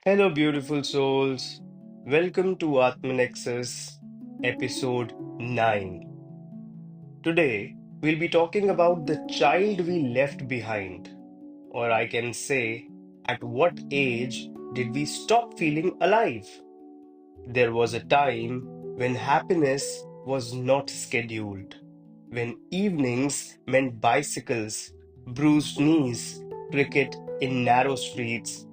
Hello, beautiful souls. Welcome to Atmanexus, episode 9. Today, we'll be talking about the child we left behind, or I can say, at what age did we stop feeling alive? There was a time when happiness was not scheduled, when evenings meant bicycles, bruised knees, cricket in narrow streets,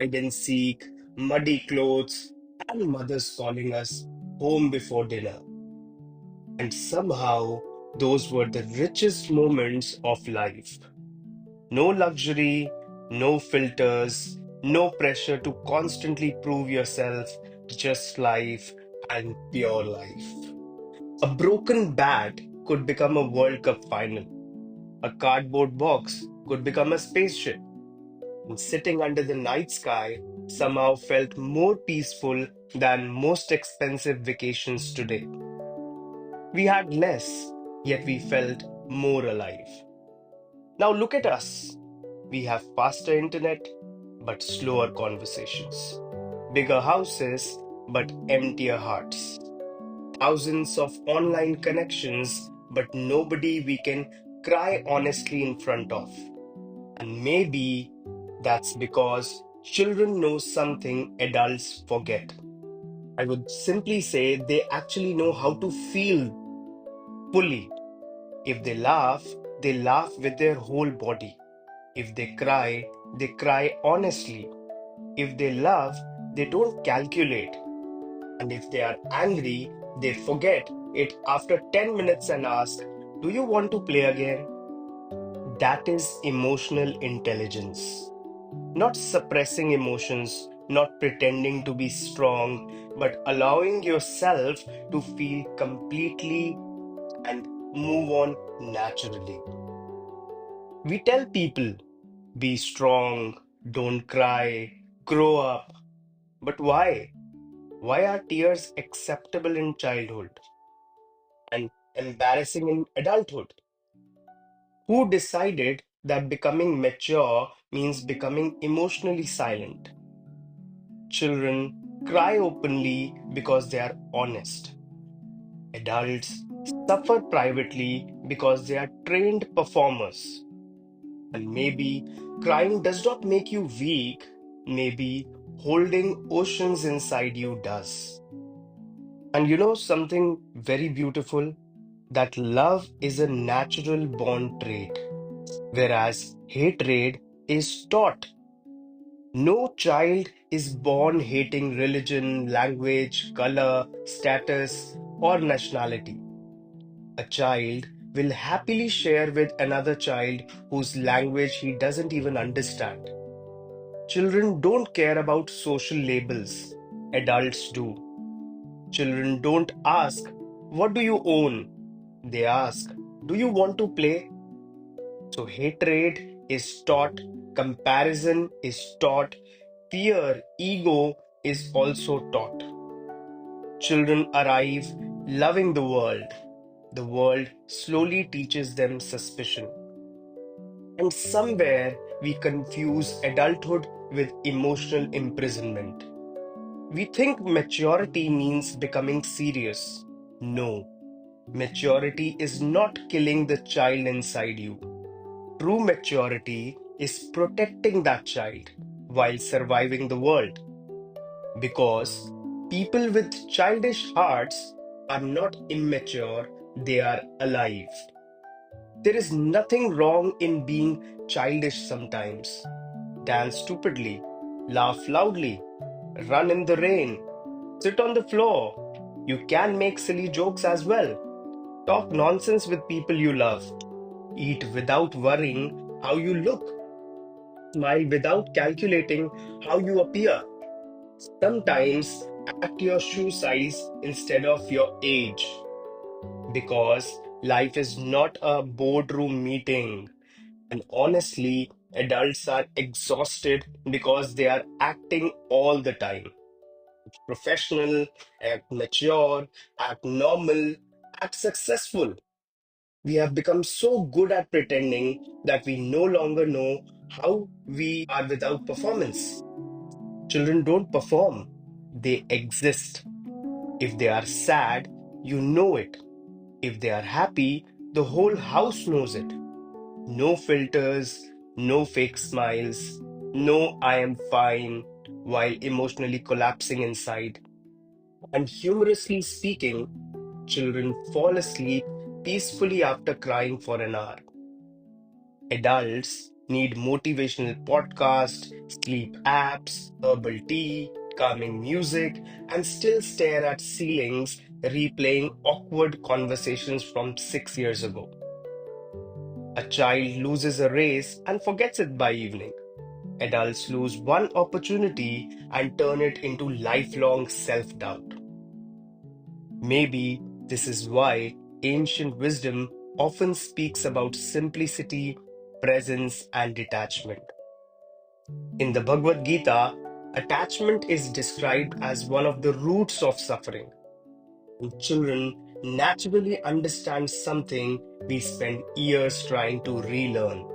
hide and seek, muddy clothes, and mothers calling us home before dinner. And somehow, those were the richest moments of life. No luxury, no filters, no pressure to constantly prove yourself, just life and pure life. A broken bat could become a World Cup final. A cardboard box could become a spaceship. And sitting under the night sky somehow felt more peaceful than most expensive vacations today. We had less, yet we felt more alive. Now look at us. We have faster internet, but slower conversations. Bigger houses, but emptier hearts. Thousands of online connections, but nobody we can cry honestly in front of. And maybe that's because children know something adults forget. I would simply say they actually know how to feel fully. If they laugh with their whole body. If they cry honestly. If they love, they don't calculate. And if they are angry, they forget it after 10 minutes and ask, "Do you want to play again?" That is emotional intelligence. Not suppressing emotions, not pretending to be strong, but allowing yourself to feel completely and move on naturally. We tell people, be strong, don't cry, grow up. But why? Why are tears acceptable in childhood and embarrassing in adulthood? Who decided that becoming mature means becoming emotionally silent? Children cry openly because they are honest. Adults suffer privately because they are trained performers. And maybe crying does not make you weak, maybe holding oceans inside you does. And you know something very beautiful? That love is a natural born trait, whereas hatred is taught. No child is born hating religion, language, color, status, or nationality. A child will happily share with another child whose language he doesn't even understand. Children don't care about social labels. Adults do. Children don't ask, "What do you own?" They ask, "Do you want to play?" So hatred is taught, comparison is taught, fear, ego is also taught. Children arrive loving the world. The world slowly teaches them suspicion. And somewhere we confuse adulthood with emotional imprisonment. We think maturity means becoming serious. No, maturity is not killing the child inside you. True maturity is protecting that child while surviving the world. Because people with childish hearts are not immature, they are alive. There is nothing wrong in being childish sometimes. Dance stupidly, laugh loudly, run in the rain, sit on the floor. You can make silly jokes as well. Talk nonsense with people you love. Eat without worrying how you look. Smile without calculating how you appear. Sometimes act your shoe size instead of your age. Because life is not a boardroom meeting. And honestly, adults are exhausted because they are acting all the time. Professional, act mature, act normal, act successful. We have become so good at pretending that we no longer know how we are without performance. Children don't perform, they exist. If they are sad, you know it. If they are happy, the whole house knows it. No filters, no fake smiles, no I am fine while emotionally collapsing inside. And humorously speaking, children fall asleep peacefully after crying for an hour. Adults need motivational podcasts, sleep apps, herbal tea, calming music, and still stare at ceilings, replaying awkward conversations from 6 years ago. A child loses a race and forgets it by evening. Adults lose one opportunity and turn it into lifelong self doubt. Maybe this is why ancient wisdom often speaks about simplicity, presence, and detachment. In the Bhagavad Gita, attachment is described as one of the roots of suffering. And children naturally understand something we spend years trying to relearn.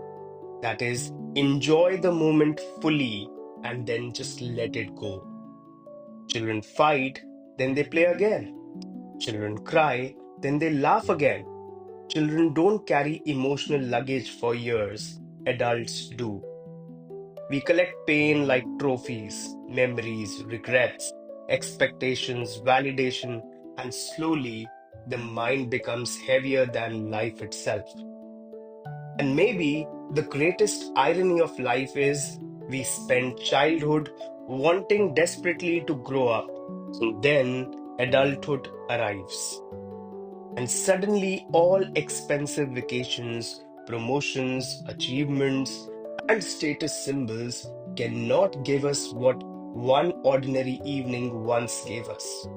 That is, enjoy the moment fully and then just let it go. Children fight, then they play again. Children cry, then they laugh again. Children don't carry emotional luggage for years. Adults do. We collect pain like trophies, memories, regrets, expectations, validation, and slowly the mind becomes heavier than life itself. And maybe the greatest irony of life is we spend childhood wanting desperately to grow up. And then adulthood arrives. And suddenly, all expensive vacations, promotions, achievements, and status symbols cannot give us what one ordinary evening once gave us: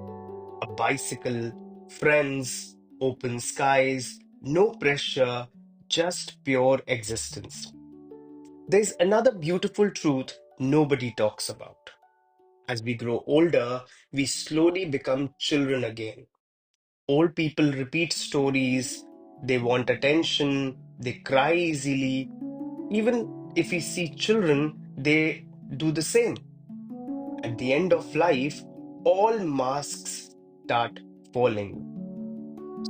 a bicycle, friends, open skies, no pressure, just pure existence. There's another beautiful truth nobody talks about. As we grow older, we slowly become children again. Old people repeat stories, they want attention, they cry easily. Even if we see children, they do the same. At the end of life, all masks start falling.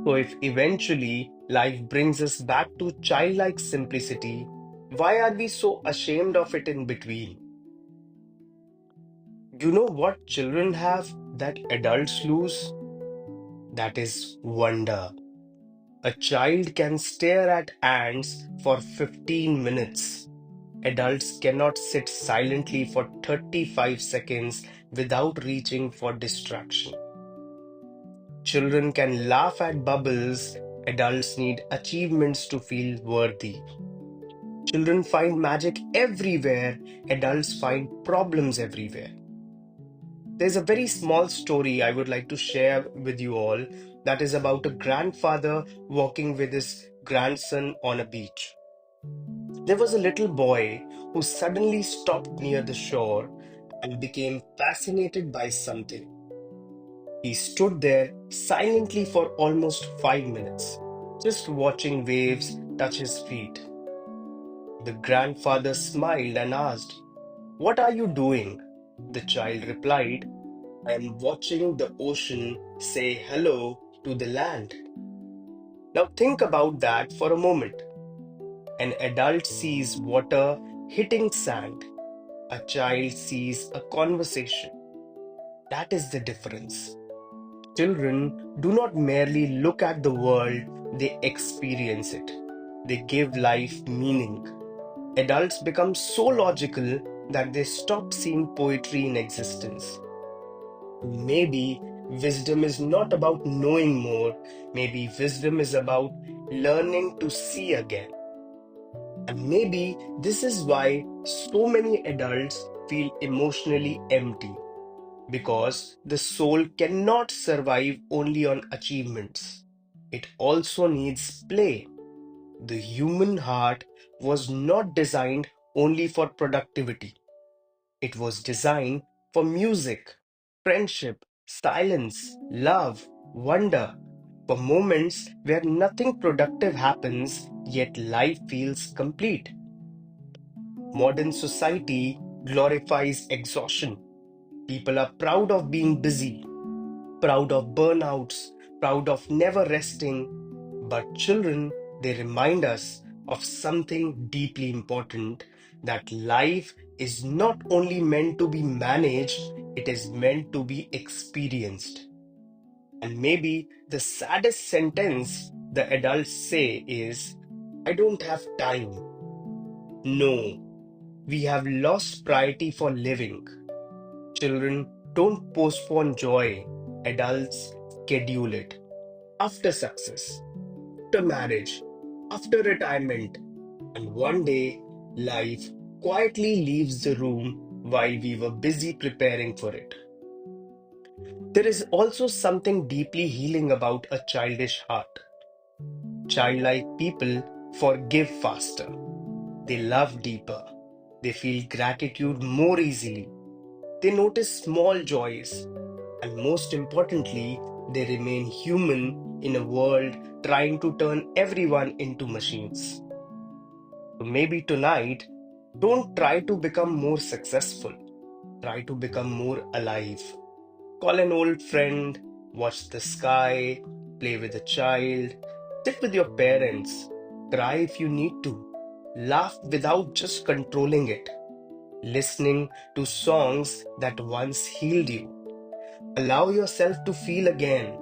So, if eventually life brings us back to childlike simplicity, why are we so ashamed of it in between? You know what children have that adults lose? That is wonder. A child can stare at ants for 15 minutes. Adults cannot sit silently for 35 seconds without reaching for distraction. Children can laugh at bubbles. Adults need achievements to feel worthy. Children find magic everywhere. Adults find problems everywhere. There's a very small story I would like to share with you all that is about a grandfather walking with his grandson on a beach. There was a little boy who suddenly stopped near the shore and became fascinated by something. He stood there silently for almost 5 minutes, just watching waves touch his feet. The grandfather smiled and asked, "What are you doing?" The child replied, "I am watching the ocean say hello to the land." Now think about that for a moment. An adult sees water hitting sand. A child sees a conversation. That is the difference. Children do not merely look at the world, they experience it. They give life meaning. Adults become so logical that they stop seeing poetry in existence. Maybe wisdom is not about knowing more, maybe wisdom is about learning to see again. And maybe this is why so many adults feel emotionally empty, because the soul cannot survive only on achievements. It also needs play. The human heart was not designed only for productivity. It was designed for music, friendship, silence, love, wonder, for moments where nothing productive happens, yet life feels complete. Modern society glorifies exhaustion. People are proud of being busy, proud of burnouts, proud of never resting. But children, they remind us of something deeply important, that life is not only meant to be managed, it is meant to be experienced. And maybe the saddest sentence the adults say is, I don't have time. No, we have lost priority for living. Children don't postpone joy, adults schedule it. After success, after marriage, after retirement, and one day life quietly leaves the room while we were busy preparing for it. There is also something deeply healing about a childish heart. Childlike people forgive faster, they love deeper, they feel gratitude more easily, they notice small joys, and most importantly, they remain human in a world trying to turn everyone into machines. So maybe tonight, don't try to become more successful, try to become more alive. Call an old friend, watch the sky, play with a child, sit with your parents, cry if you need to, laugh without just controlling it, listening to songs that once healed you. Allow yourself to feel again.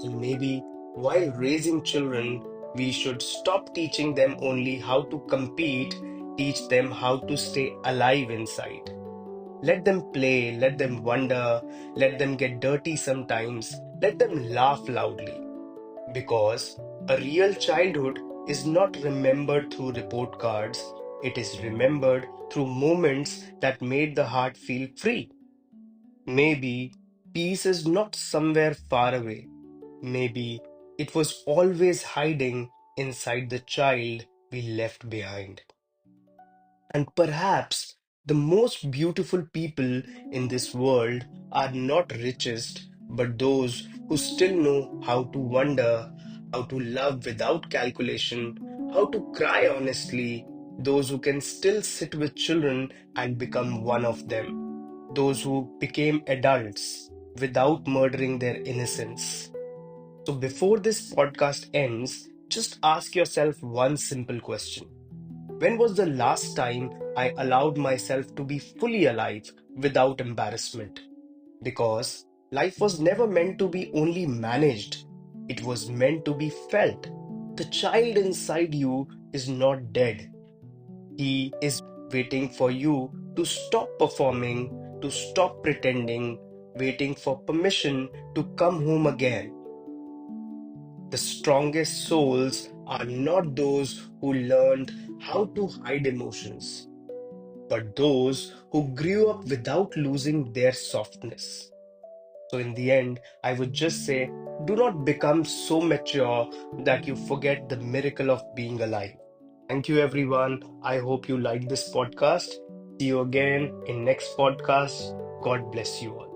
And maybe while raising children, we should stop teaching them only how to compete, teach them how to stay alive inside. Let them play, let them wonder, let them get dirty sometimes, let them laugh loudly. Because a real childhood is not remembered through report cards, it is remembered through moments that made the heart feel free. Maybe peace is not somewhere far away. Maybe it was always hiding inside the child we left behind. And perhaps the most beautiful people in this world are not richest, but those who still know how to wonder, how to love without calculation, how to cry honestly, those who can still sit with children and become one of them, those who became adults without murdering their innocence. So before this podcast ends, just ask yourself one simple question. When was the last time I allowed myself to be fully alive without embarrassment? Because life was never meant to be only managed, it was meant to be felt. The child inside you is not dead, he is waiting for you to stop performing, to stop pretending, waiting for permission to come home again. The strongest souls are not those who learned how to hide emotions, but those who grew up without losing their softness. So, in the end, I would just say do not become so mature that you forget the miracle of being alive. Thank you, everyone. I hope you liked this podcast. See you again in next podcast. God bless you all.